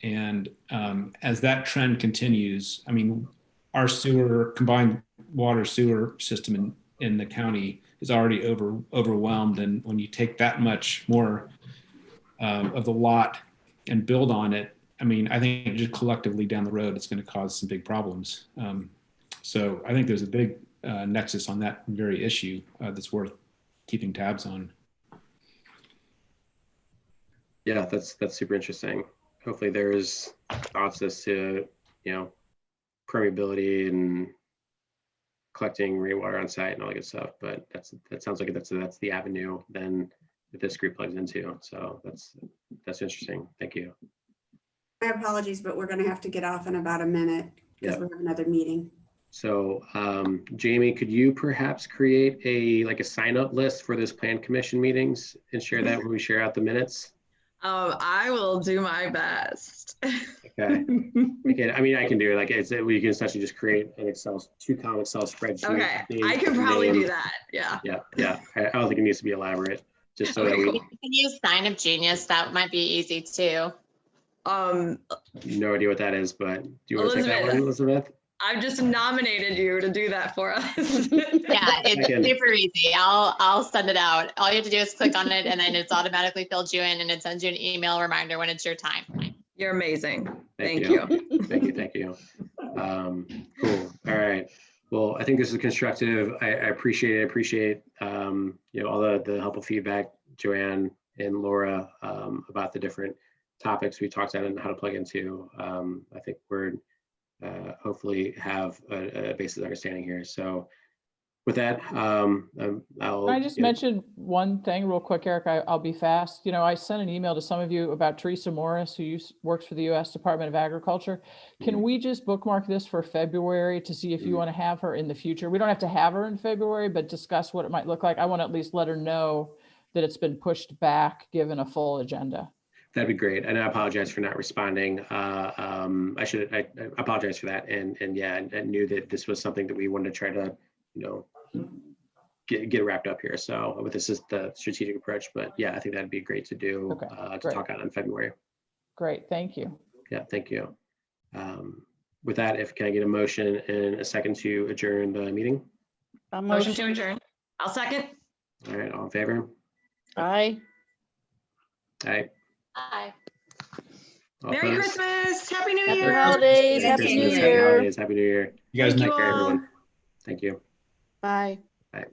S7: And as that trend continues, our combined water sewer system in the county is already overwhelmed. And when you take that much more of the lot and build on it, I think just collectively down the road, it's going to cause some big problems. So I think there's a big nexus on that very issue that's worth keeping tabs on.
S2: Yeah, that's super interesting. Hopefully there's thoughts as to, permeability and collecting rainwater on site and all that good stuff. But that sounds like that's the avenue then that this group plugs into. So that's interesting. Thank you.
S1: My apologies, but we're going to have to get off in about a minute because we have another meeting.
S2: So Jamie, could you perhaps create a sign up list for this plan commission meetings and share that when we share out the minutes?
S3: I will do my best.
S2: Okay. I mean, I can do it. Like we can essentially just create an two-column Excel spreadsheet.
S3: Okay,
S2: date,
S3: I can probably
S2: name.
S3: do that. Yeah.
S2: Yeah. I don't think it needs to be elaborate. Just so that
S3: Okay,
S2: we
S3: cool.
S9: You can use Sign Up Genius. That might be easy too.
S2: no idea what that is, but do you want to take that one, Elizabeth?
S3: I've just nominated you to do that for us.
S9: Yeah, it's
S2: can-
S9: super easy. I'll send it out. All you have to do is click on it and then it's automatically filled you in and it sends you an email reminder when it's your time.
S3: You're amazing. Thank
S2: you.
S3: you.
S2: Thank you. Cool. All right. Well, I think this is constructive. I appreciate it. I appreciate all the helpful feedback, Joanne and Laura, about the different topics we talked about and how to plug into. I think we're hopefully have a basic understanding here. So with that, I'll.
S4: Can I just mention one thing real quick, Eric? I'll be fast. I sent an email to some of you about Teresa Morris, who works for the U.S. Department of Agriculture. Can we just bookmark this for February to see if you want to have her in the future? We don't have to have her in February, but discuss what it might look like. I want to at least let her know that it's been pushed back, given a full agenda.
S2: That'd be great. And I apologize for not responding. I apologize for that. And yeah, I knew that this was something that we wanted to try to, get wrapped up here. So this is the strategic approach, but yeah, I think that'd be great to do,
S4: Okay,
S2: to
S4: great.
S2: talk about in February.
S4: Great, thank you.
S2: Yeah, thank you. With that, can I get a motion and a second to adjourn the meeting?
S3: Motion to adjourn. I'll second.
S2: All right, all in favor?
S8: Aye.
S2: All right.
S9: Bye.
S2: all
S3: Merry
S2: opposed?
S3: Christmas. Happy New
S8: Happy
S3: Year.
S8: holidays.
S2: Merry
S8: Happy New
S2: Christmas, happy
S8: Year.
S2: holidays, Happy New Year.
S7: You guys
S3: Thank
S7: make
S3: you
S2: Care,
S3: all.
S2: everyone. Thank you.
S8: Bye.
S2: Bye.